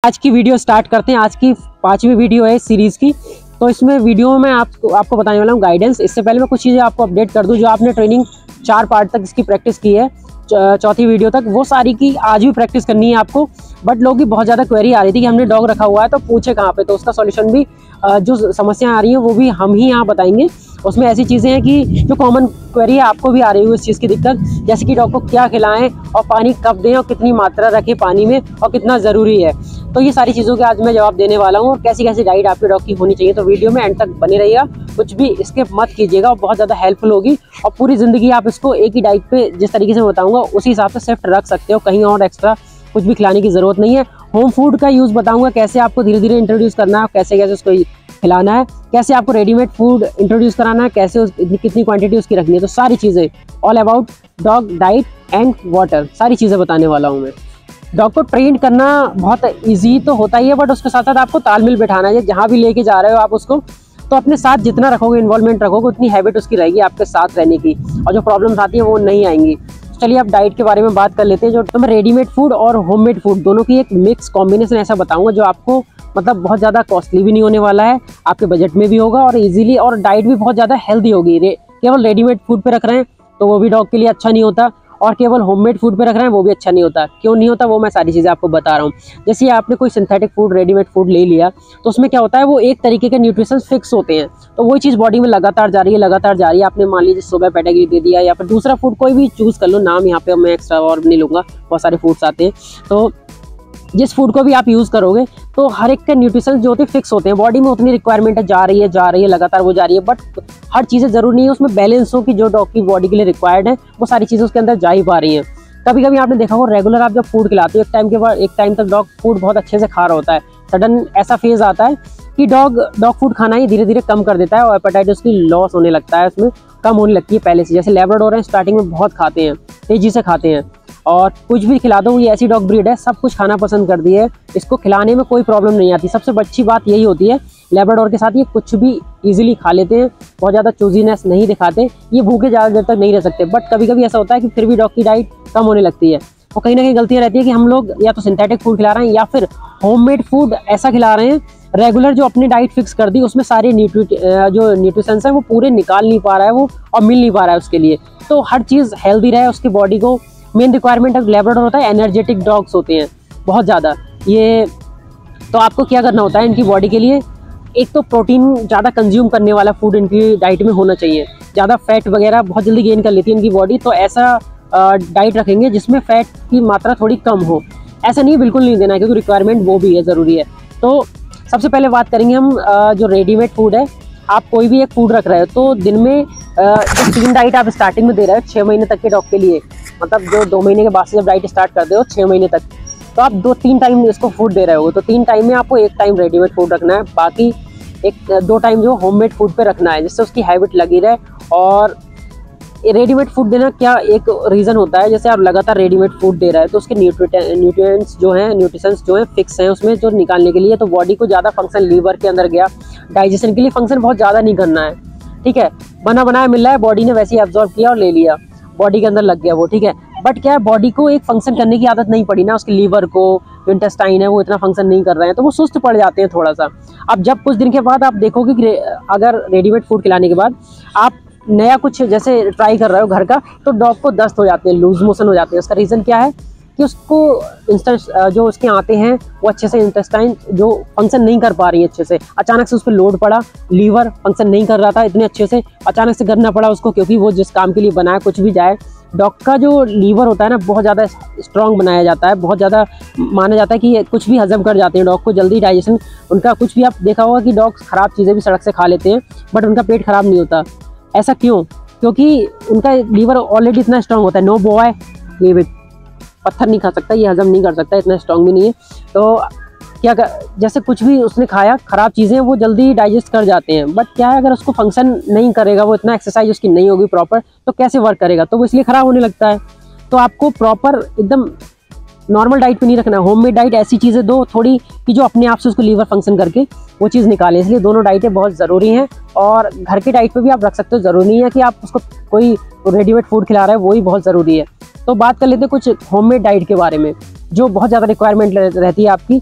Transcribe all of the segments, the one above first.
आज की video start करते हैं। आज की 5वीं वीडियो है सीरीज़ की। तो इसमें वीडियो में आपको बताने वाला हूँ गाइडेंस। इससे पहले मैं कुछ चीज़ें आपको अपडेट कर दूँ। जो आपने ट्रेनिंग 4 पार्ट तक इसकी प्रैक्टिस की है, चौथी वीडियो तक, वो सारी की आज भी प्रैक्टिस करनी है आपको। बट लोगों की बहुत ज़्यादा क्वेरी आ रही थी कि हमने डॉग रखा हुआ है तो पूछे कहाँ पे, तो उसका सॉल्यूशन भी जो समस्याएं आ रही हैं वो भी हम ही यहाँ बताएंगे। उसमें ऐसी चीज़ें हैं कि जो कॉमन क्वेरी है, आपको भी आ रही है इस चीज़ की दिक्कत, जैसे कि डॉग को क्या खिलाएं और पानी कब दें और कितनी मात्रा रखें पानी में और कितना ज़रूरी है। तो ये सारी चीज़ों के आज मैं जवाब देने वाला हूँ और कैसी कैसी डाइट आपके डॉग की होनी चाहिए। तो वीडियो में एंड तक बने रहिएगा, कुछ भी स्किप मत कीजिएगा और बहुत ज़्यादा हेल्पफुल होगी। और पूरी ज़िंदगी आप इसको एक ही डाइट पे जिस तरीके से बताऊँगा उसी हिसाब से शिफ्ट रख सकते हो, कहीं और एक्स्ट्रा कुछ भी खिलाने की ज़रूरत नहीं है। होम फूड का यूज़ बताऊँगा, कैसे आपको धीरे धीरे इंट्रोड्यूस करना है, कैसे कैसे उसको खिलाना है, कैसे आपको रेडीमेड फूड इंट्रोड्यूस कराना है, कैसे कितनी क्वांटिटी उसकी रखनी है। तो सारी चीज़ें all about dog diet and water, सारी चीज़ें बताने वाला हूँ मैं। डॉग को ट्रेन करना बहुत इजी तो होता ही है, बट उसके साथ साथ आपको तालमेल बैठाना है। जहाँ भी लेके जा रहे हो आप उसको, तो अपने साथ जितना रखोगे, इन्वॉल्वमेंट रखोगे, उतनी हैबिट उसकी रहेगी आपके साथ रहने की, और जो प्रॉब्लम्स आती हैं वो नहीं आएंगी। चलिए अब डाइट के बारे में बात कर लेते हैं। जो तो मैं रेडीमेड फूड और होममेड फूड दोनों की एक मिक्स कॉम्बिनेशन ऐसा बताऊंगा जो आपको मतलब बहुत ज़्यादा कॉस्टली भी नहीं होने वाला है, आपके बजट में भी होगा और इजीली, और डाइट भी बहुत ज़्यादा हेल्दी होगी। केवल रेडीमेड फूड पे रख रहे हैं तो वो भी डॉग के लिए अच्छा नहीं होता, और केवल होममेड फूड पे रख रहे हैं वो भी अच्छा नहीं होता। क्यों नहीं होता वो मैं सारी चीज़ें आपको बता रहा हूँ। जैसे आपने कोई सिंथेटिक फूड, रेडीमेड फूड ले लिया, तो उसमें क्या होता है, वो एक तरीके के न्यूट्रिशन फिक्स होते हैं, तो वही चीज़ बॉडी में लगातार जा रही है, लगातार जा रही है। आपने मान लीजिए सुबह पेडाग्री दे दिया या फिर दूसरा फूड कोई भी चूज़ कर लो, नाम यहाँ पे मैं एक्स्ट्रा और नहीं लूँगा, बहुत सारे फूड्स आते हैं। तो जिस फूड को भी आप यूज़ करोगे तो हर एक के न्यूट्रिशन जो होते हैं फिक्स होते हैं, बॉडी में उतनी रिक्वायरमेंट है, जा रही है लगातार वो जा रही है। बट हर चीज़ें ज़रूरी नहीं है उसमें बैलेंस हो कि जो डॉग की बॉडी के लिए रिक्वायर्ड है वो सारी चीज़ें उसके अंदर जा ही पा रही हैं। कभी कभी आपने देखा होगा, रेगुलर आप जब फूड खिलाते हो, एक टाइम के बाद एक टाइम तक डॉग फूड बहुत अच्छे से खा रहा होता है, सडन ऐसा फेज आता है कि डॉग फूड खाना ही धीरे धीरे कम कर देता है और एपेटाइट उसकी लॉस होने लगता है, उसमें कम होने लगती है पहले से। जैसे लैब्राडोर है, स्टार्टिंग में बहुत खाते हैं, तेजी से खाते हैं, और कुछ भी खिला दो, ये ऐसी डॉग ब्रीड है सब कुछ खाना पसंद कर दी है, इसको खिलाने में कोई प्रॉब्लम नहीं आती। सबसे अच्छी बात यही होती है लैब्राडोर के साथ, ये कुछ भी इजीली खा लेते हैं, बहुत ज़्यादा चूजीनेस नहीं दिखाते, ये भूखे ज़्यादा देर तक नहीं रह सकते। बट कभी कभी ऐसा होता है कि फिर भी डॉग की डाइट कम होने लगती है। वो कहीं ना कहीं गलतियाँ रहती है कि हम लोग या तो सिंथेटिक फूड खिला रहे हैं या फिर होममेड फूड ऐसा खिला रहे हैं, रेगुलर जो अपनी डाइट फिक्स कर दी उसमें सारे जो न्यूट्रिशंस है वो पूरे निकाल नहीं पा रहा है वो, और मिल नहीं पा रहा है उसके लिए। तो हर चीज़ हेल्दी रहे उसकी बॉडी को, मेन रिक्वायरमेंट ऑफ लैब्राडोर होता है, एनर्जेटिक डॉग्स होते हैं बहुत ज़्यादा ये। तो आपको क्या करना होता है इनकी बॉडी के लिए, एक तो प्रोटीन ज़्यादा कंज्यूम करने वाला फूड इनकी डाइट में होना चाहिए। ज़्यादा फैट वगैरह बहुत जल्दी गेन कर लेती है इनकी बॉडी, तो ऐसा डाइट रखेंगे जिसमें फैट की मात्रा थोड़ी कम हो। ऐसा नहीं बिल्कुल नहीं देना है, क्योंकि रिक्वायरमेंट वो भी है, ज़रूरी है। तो सबसे पहले बात करेंगे हम जो रेडीमेड फूड है। आप कोई भी एक फूड रख रहे हो तो दिन में जो 3 डाइट आप स्टार्टिंग में दे रहे हो 6 महीने तक के डॉग के लिए, मतलब जो 2 महीने के बाद से जब डाइट स्टार्ट कर दे हो 6 महीने तक, तो आप 2-3 टाइम इसको फूड दे रहे हो। तो 3 टाइम में आपको 1 टाइम रेडीमेड फूड रखना है, बाकी 1-2 टाइम जो होममेड फूड पे रखना है, जिससे उसकी हैबिट लगी रहे। और रेडीमेड फूड देना क्या एक रीज़न होता है, जैसे आप लगातार रेडीमेड फूड दे रहे हैं तो उसके न्यूट्रिएंट्स जो हैं फिक्स हैं उसमें, जो निकालने के लिए तो बॉडी को ज़्यादा फंक्शन लीवर के अंदर गया, डाइजेशन के लिए फंक्शन बहुत ज़्यादा नहीं करना है, ठीक है। बना बनाया मिल रहा है, बॉडी ने वैसे ही एब्जॉर्ब किया और ले लिया, बॉडी के अंदर लग गया वो, ठीक है। बट क्या है, बॉडी को एक फंक्शन करने की आदत नहीं पड़ी ना, उसके लीवर को, जो इंटेस्टाइन है वो इतना फंक्शन नहीं कर रहे हैं, तो वो सुस्त पड़ जाते हैं थोड़ा सा। अब जब कुछ दिन के बाद आप देखोगे कि अगर रेडीमेड फूड खिलाने के बाद आप नया कुछ जैसे ट्राई कर रहे हो घर का, तो डॉग को दस्त हो जाते हैं, लूज मोशन हो जाते हैं। उसका रीज़न क्या है कि उसको जो उसके आते हैं वो अच्छे से इंटेस्टाइन जो फंक्शन नहीं कर पा रही है अच्छे से, अचानक से उस पर लोड पड़ा, लीवर फंक्शन नहीं कर रहा था इतने अच्छे से, अचानक से करना पड़ा उसको, क्योंकि वो जिस काम के लिए बनाया, कुछ भी जाए, डॉग का जो लीवर होता है ना बहुत ज़्यादा स्ट्रॉन्ग बनाया जाता है, बहुत ज़्यादा माना जाता है कि कुछ भी हजम कर जाते हैं डॉग को, जल्दी डाइजेशन उनका। कुछ भी आप देखा होगा कि डॉग ख़राब चीज़ें भी सड़क से खा लेते हैं बट उनका पेट ख़राब नहीं होता। ऐसा क्यों? क्योंकि उनका लीवर ऑलरेडी इतना स्ट्रॉन्ग होता है। नो बॉय लीव इट, पत्थर नहीं खा सकता, ये हजम नहीं कर सकता, इतना स्ट्रॉन्ग भी नहीं है। तो जैसे कुछ भी उसने खाया, ख़राब चीज़ें वो जल्दी डाइजेस्ट कर जाते हैं। बट क्या है, अगर उसको फंक्शन नहीं करेगा, वो इतना एक्सरसाइज उसकी नहीं होगी प्रॉपर, तो कैसे वर्क करेगा, तो वो इसलिए ख़राब होने लगता है। तो आपको प्रॉपर एकदम नॉर्मल डाइट पे नहीं रखना है, होममेड डाइट ऐसी चीज़ें दो थोड़ी कि जो अपने आप से उसको लीवर फंक्शन करके वो चीज़ निकाले। इसलिए दोनों डाइटें बहुत ज़रूरी हैं, और घर की डाइट पे भी आप रख सकते हो, ज़रूरी नहीं है कि आप उसको कोई रेडीमेड फूड खिला रहा है वही बहुत ज़रूरी है। तो बात कर लेते हैं कुछ होममेड डाइट के बारे में, जो बहुत ज़्यादा रिक्वायरमेंट रहती है आपकी।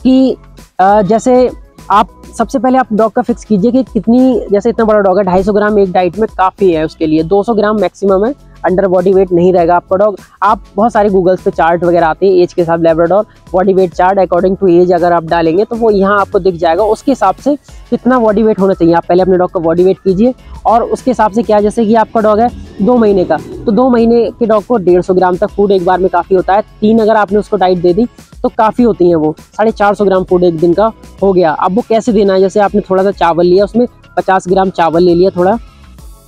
उसकी जैसे आप सबसे पहले आप डॉग का फिक्स कीजिए कि कितनी, जैसे इतना बड़ा डॉग है 250 ग्राम एक डाइट में काफ़ी है उसके लिए, 200 ग्राम मैक्सिमम है, अंडर बॉडी वेट नहीं रहेगा आपका डॉग। आप बहुत सारे गूगल्स पे चार्ट वगैरह आते हैं एज के साथ, Labrador body weight chart according to age अगर आप डालेंगे तो वो यहाँ आपको दिख जाएगा, उसके हिसाब से कितना बॉडी वेट होना चाहिए। आप पहले अपने डॉग का बॉडी वेट कीजिए और उसके हिसाब से क्या, जैसे कि आपका डॉग है 2 महीने का, तो 2 महीने के डॉग को 150 ग्राम तक फूड एक बार में काफ़ी होता है। 3 अगर आपने उसको डाइट दे दी तो काफ़ी होती हैं वो, 450 ग्राम फूड एक दिन का हो गया। अब वो कैसे देना है, जैसे आपने थोड़ा सा चावल लिया, उसमें 50 ग्राम चावल ले लिया, थोड़ा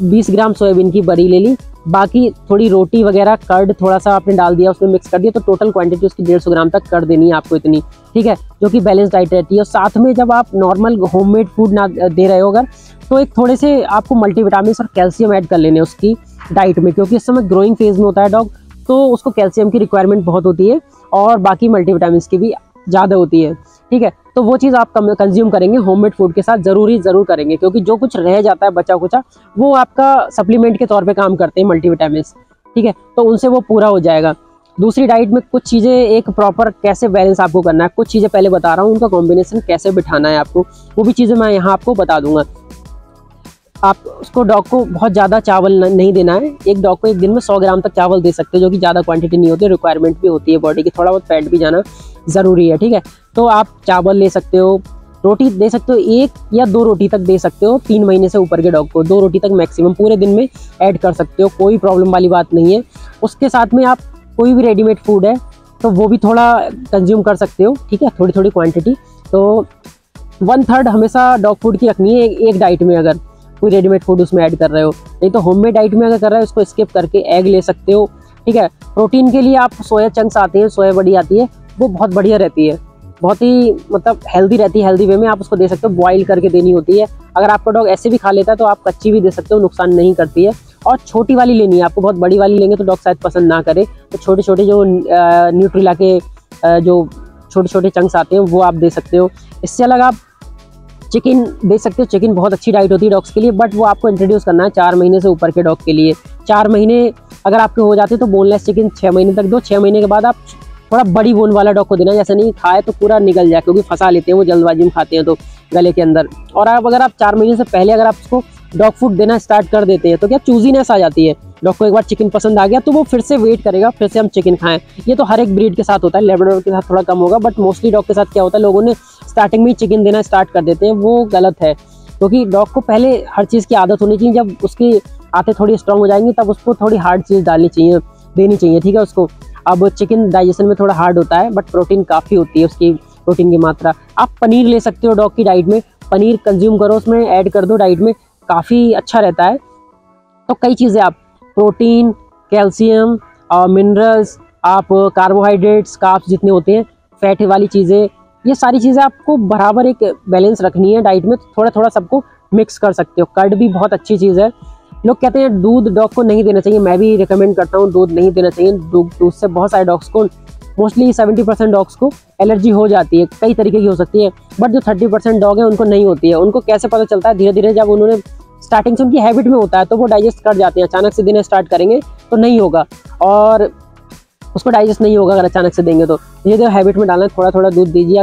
20 ग्राम सोयाबीन की बड़ी ले ली, बाकी थोड़ी रोटी वगैरह कर्ड थोड़ा सा आपने डाल दिया, उसमें मिक्स कर दिया, तो टोटल क्वांटिटी उसकी 150 ग्राम तक कर देनी है आपको इतनी, ठीक है, जो कि बैलेंस डाइट रहती है। और साथ में जब आप नॉर्मल होममेड फूड ना दे रहे हो अगर, तो एक थोड़े से आपको मल्टीविटामिन और कैल्शियम ऐड कर लेने उसकी डाइट में, क्योंकि इस समय ग्रोइंग फेज में होता है डॉग, तो उसको कैल्शियम की रिक्वायरमेंट बहुत होती है और बाकी मल्टीविटामिन की भी ज़्यादा होती है, ठीक है। तो वो चीज़ आप कंज्यूम करेंगे होममेड फूड के साथ, ज़रूर करेंगे, क्योंकि जो कुछ रह जाता है बचा कुचा वो आपका सप्लीमेंट के तौर पे काम करते हैं मल्टीविटामिन, ठीक है, तो उनसे वो पूरा हो जाएगा। दूसरी डाइट में कुछ चीज़ें एक प्रॉपर कैसे बैलेंस आपको करना है, कुछ चीज़ें पहले बता रहा हूँ, उनका कॉम्बिनेशन कैसे बिठाना है आपको, वो भी चीज़ें मैं यहाँ आपको बता दूंगा। आप उसको डॉग को बहुत ज़्यादा चावल नहीं देना है, एक डॉग को एक दिन में 100 ग्राम तक चावल दे सकते हो, जो कि ज़्यादा क्वांटिटी नहीं होती, रिक्वायरमेंट भी होती है बॉडी की, थोड़ा बहुत फैट भी जाना ज़रूरी है, ठीक है। तो आप चावल ले सकते हो, रोटी दे सकते हो, 1 या 2 रोटी तक दे सकते हो, 3 महीने से ऊपर के डॉग को 2 रोटी तक मैक्सिमम पूरे दिन में ऐड कर सकते हो, कोई प्रॉब्लम वाली बात नहीं है। उसके साथ में आप कोई भी रेडीमेड फूड है तो वो भी थोड़ा कंज्यूम कर सकते हो, ठीक है, थोड़ी क्वांटिटी। तो 1/3 हमेशा डॉग फूड की रखनी है एक डाइट में, अगर कोई रेडीमेड फूड उसमें ऐड कर रहे हो, नहीं तो होममेड डाइट में अगर कर रहे हो उसको स्किप करके एग ले सकते हो, ठीक है। प्रोटीन के लिए आप सोया चंक्स आते हैं, सोया बड़ी आती है, वो बहुत बढ़िया रहती है, बहुत ही मतलब हेल्दी रहती है, हेल्दी वे में आप उसको दे सकते हो, बॉईल करके देनी होती है। अगर आपका डॉग ऐसे भी खा लेता है तो आप कच्ची भी दे सकते हो, नुकसान नहीं करती है। और छोटी वाली लेनी है आपको, बहुत बड़ी वाली लेंगे तो डॉग शायद पसंद ना करे, तो छोटे छोटे जो न्यूट्रिला के जो छोटे छोटे चंक्स आते हैं वो आप दे सकते हो। इससे अलग आप चिकन दे सकते हो, चिकन बहुत अच्छी डाइट होती है डॉग्स के लिए, बट वो आपको इंट्रोड्यूस करना है 4 महीने से ऊपर के डॉग के लिए। 4 महीने अगर आपके हो जाते हैं तो बोनलेस चिकन 6 महीने तक दो, 6 महीने के बाद आप थोड़ा बड़ी बोन वाला डॉग को देना, जैसे नहीं खाए तो पूरा निकल जाए, क्योंकि फंसा लेते हैं वो जल्दबाजी में खाते हैं तो गले के अंदर। और अगर आप 4 महीने से पहले अगर आप उसको डॉग फूड देना स्टार्ट कर देते हैं तो क्या चूजीनेस आ जाती है, डॉग को एक बार चिकन पसंद आ गया तो वो फिर से वेट करेगा, फिर से हम चिकन खाएं। ये तो हर एक ब्रीड के साथ होता है, लैब्राडोर के साथ थोड़ा कम होगा, बट मोस्टली डॉग के साथ क्या होता है, लोगों ने स्टार्टिंग में ही चिकन देना स्टार्ट कर देते हैं, वो गलत है। क्योंकि डॉग को पहले हर चीज़ की आदत होनी चाहिए, जब उसकी आंतें थोड़ी स्ट्रांग हो जाएंगी तब उसको थोड़ी हार्ड चीज़ डालनी चाहिए, देनी चाहिए, ठीक है उसको। अब चिकन डाइजेशन में थोड़ा हार्ड होता है, बट प्रोटीन काफ़ी होती है उसकी, प्रोटीन की मात्रा। आप पनीर ले सकते हो डॉग की डाइट में, पनीर कंज्यूम करो, उसमें ऐड कर दो डाइट में, काफ़ी अच्छा रहता है। तो कई चीज़ें आप प्रोटीन, कैल्शियम और मिनरल्स, आप कार्बोहाइड्रेट्स, कार्ब्स जितने होते हैं, फैट वाली चीज़ें, ये सारी चीज़ें आपको बराबर एक बैलेंस रखनी है डाइट में, तो थोड़ा थोड़ा सबको मिक्स कर सकते हो। कर्ड भी बहुत अच्छी चीज़ है। लोग कहते हैं दूध डॉग को नहीं देना चाहिए, मैं भी रिकमेंड करता हूँ दूध नहीं देना चाहिए। दूध से बहुत सारे डॉग्स को, मोस्टली 70% डॉग्स को एलर्जी हो जाती है, कई तरीके की हो सकती है, बट जो 30% डॉग है उनको नहीं होती है। उनको कैसे पता चलता है, धीरे धीरे जब उन्होंने स्टार्टिंग से उनकी हैबिट में होता है तो वो डाइजेस्ट कर जाते हैं, अचानक से देना स्टार्ट करेंगे तो नहीं होगा, और उसको डाइजेस्ट नहीं होगा अगर अचानक से देंगे तो। धीरे धीरे हैबिट में डालना है, थोड़ा थोड़ा दूध दीजिए।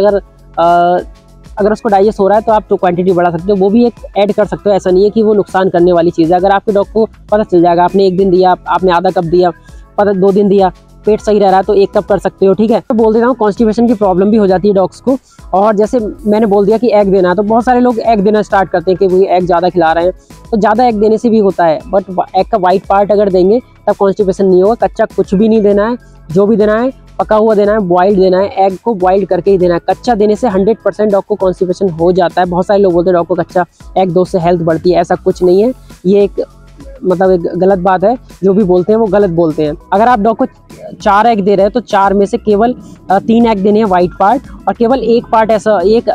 अगर उसको डाइजेस्ट हो रहा है तो आप तो क्वांटिटी बढ़ा सकते हो, वो भी एक ऐड कर सकते हो, ऐसा नहीं है कि वो नुकसान करने वाली चीज़ है। अगर आपके डॉग को पता चल जाएगा, आपने 1 दिन दिया, आपने आधा कप दिया, पता 2 दिन दिया, पेट सही रह रहा है तो 1 कप कर सकते हो, ठीक है। तो बोल देता हूँ कॉन्स्टिपेशन की प्रॉब्लम भी हो जाती है डॉग्स को। और जैसे मैंने बोल दिया कि एग देना है, तो बहुत सारे लोग एग देना स्टार्ट करते हैं कि वो एग ज़्यादा खिला रहे हैं, तो ज़्यादा एग देने से भी होता है, बट एग का वाइट पार्ट अगर देंगे तब कॉन्स्टिपेशन नहीं होगा। कच्चा कुछ भी नहीं देना है, जो भी देना है पका हुआ देना है, बॉइल्ड देना है, एग को बॉइल्ड करके ही देना है। कच्चा देने से 100% डॉग को कॉन्स्टिपेशन हो जाता है। बहुत सारे लोग बोलते हैं डॉग को कच्चा एग दो से हेल्थ बढ़ती है, ऐसा कुछ नहीं है, ये एक मतलब एक गलत बात है। जो भी बोलते हैं वो गलत बोलते हैं। अगर आप डॉग को 4 एग दे रहे हैं तो 4 में से केवल 3 एग देने हैं वाइट पार्ट, और केवल 1 पार्ट ऐसा, 1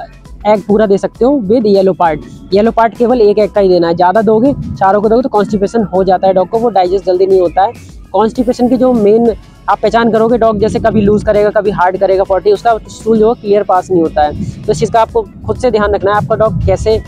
एग पूरा दे सकते हो with yellow part. Yellow part केवल 1 एग का ही देना है, ज़्यादा दोगे, चारों को दोगे तो कॉन्स्टिपेशन हो जाता है डॉग को, वो डाइजेस्ट जल्दी नहीं होता है। कॉन्स्टिपेशन की जो मेन आप पहचान करोगे, डॉग जैसे कभी लूज करेगा, कभी हार्ड करेगा पॉटी, उसका स्टूल जो क्लियर पास नहीं होता है। तो इस चीज़ का आपको खुद से ध्यान रखना है, आपका डॉग कैसे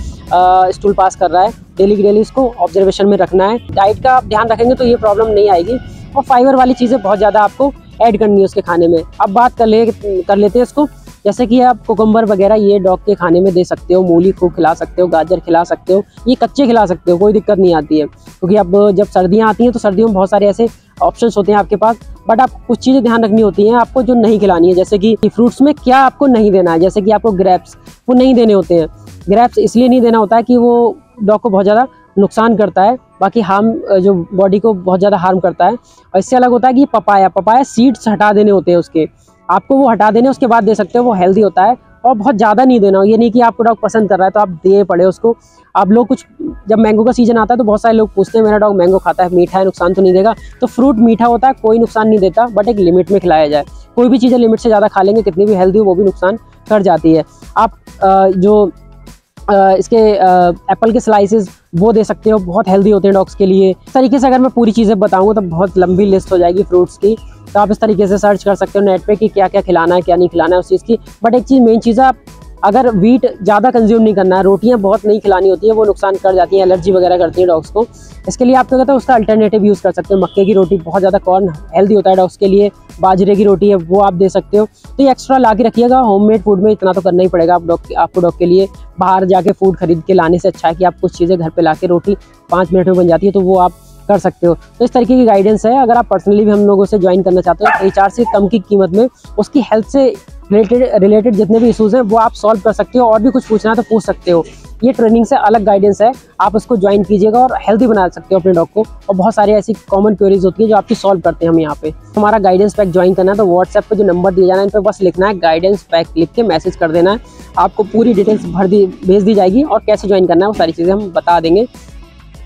स्टूल पास कर रहा है, डेली की डेली उसको ऑब्जर्वेशन में रखना है। डाइट का आप ध्यान रखेंगे तो ये प्रॉब्लम नहीं आएगी। और फाइबर वाली चीज़ें बहुत ज़्यादा आपको ऐड करनी है उसके खाने में। अब बात कर लेते हैं इसको, जैसे कि आप कुकुम्बर वगैरह ये डॉग के खाने में दे सकते हो, मूली खूब खिला सकते हो, गाजर खिला सकते हो, ये कच्चे खिला सकते हो, कोई दिक्कत नहीं आती है। क्योंकि अब जब सर्दियाँ आती हैं तो सर्दियों में बहुत सारे ऐसे ऑप्शंस होते हैं आपके पास, बट आप कुछ चीज़ें ध्यान रखनी होती हैं आपको जो नहीं खिलानी है। जैसे कि फ्रूट्स में क्या आपको नहीं देना है, जैसे कि आपको ग्रेप्स वो नहीं देने होते हैं। ग्रेप्स इसलिए नहीं देना होता है कि वो डॉग को बहुत ज़्यादा नुकसान करता है, बाकी हार्म जो बॉडी को बहुत ज़्यादा हार्म करता है। और इससे अलग होता है कि पपाया सीड्स हटा देने होते हैं उसके, आपको वो हटा देने उसके बाद दे सकते हो, वो हेल्दी होता है। और बहुत ज़्यादा नहीं देना हो, ये नहीं कि आपको डॉग पसंद कर रहा है तो आप दे पड़े उसको। आप लोग कुछ जब मैंगो का सीजन आता है तो बहुत सारे लोग पूछते हैं मेरा डॉग मैंगो खाता है, मीठा है, नुकसान तो नहीं देगा। तो फ्रूट मीठा होता है, कोई नुकसान नहीं देता, बट एक लिमिट में खिलाया जाए। कोई भी चीज़ें लिमिट से ज़्यादा खा लेंगे, कितनी भी हेल्दी हो, वो भी नुकसान कर जाती है। आप इसके एप्पल के स्लाइसेस वो दे सकते हो, बहुत हेल्दी होते हैं डॉग्स के लिए। इस तरीके से अगर मैं पूरी चीज़ें बताऊंगा तो बहुत लंबी लिस्ट हो जाएगी फ्रूट्स की। तो आप इस तरीके से सर्च कर सकते हो नेट पे कि क्या क्या खिलाना है, क्या नहीं खिलाना है उस चीज़ की। बट एक चीज़, मेन चीज़ है, आप अगर वीट ज़्यादा कंज्यूम नहीं करना है, रोटियां बहुत नहीं खिलानी होती है, वो नुकसान कर जाती हैं, एलर्जी वगैरह करती है डॉग्स को। इसके लिए आप क्या कहते हैं उसका अल्टरनेटिव यूज़ कर सकते हो। मक्के की रोटी बहुत ज़्यादा, कॉर्न हेल्दी होता है डॉग्स के लिए, बाजरे की रोटी है वो आप दे सकते हो। तो ये एक्स्ट्रा ला के रखिएगा, होममेड फूड में इतना तो करना ही पड़ेगा आपको डॉग के लिए। बाहर जाके फूड खरीद के लाने से अच्छा है कि आप कुछ चीज़ें घर पे ला के, रोटी 5 मिनट में बन जाती है, तो वो आप कर सकते हो। तो इस तरीके की गाइडेंस है। अगर आप पर्सनली भी हम लोगों से ज्वाइन करना चाहते हो, रिचार्ज से कम की कीमत में उसकी हेल्थ से रिलेटेड जितने भी इशूज़ हैं वो आप सॉल्व कर सकते हो। और भी कुछ पूछना है तो पूछ सकते हो। ये ट्रेनिंग से अलग गाइडेंस है, आप उसको ज्वाइन कीजिएगा और हेल्दी बना सकते हो अपने डॉग को। और बहुत सारी ऐसी कॉमन क्वेरीज होती है जो आपकी सॉल्व करते हैं हम यहाँ पे। हमारा गाइडेंस पैक ज्वाइन करना है तो व्हाट्सएप पे जो नंबर दिया जाना है इन पर बस लिखना है गाइडेंस पैक, लिख के मैसेज कर देना है। आपको पूरी डिटेल्स भेज दी जाएगी और कैसे ज्वाइन करना है वो सारी चीज़ें हम बता देंगे।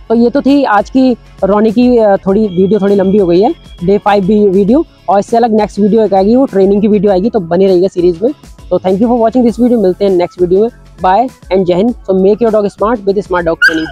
तो ये तो थी आज की रोनी की वीडियो थोड़ी लंबी हो गई है, डे 5 भी वीडियो। और इससे अलग नेक्स्ट वीडियो एक आएगी, वो ट्रेनिंग की वीडियो आएगी, तो बने रहिएगा सीरीज में। तो thank you for watching this video, मिलते हैं नेक्स्ट वीडियो में। बाय एंड जय Hind. So make your dog smart with smart dog training.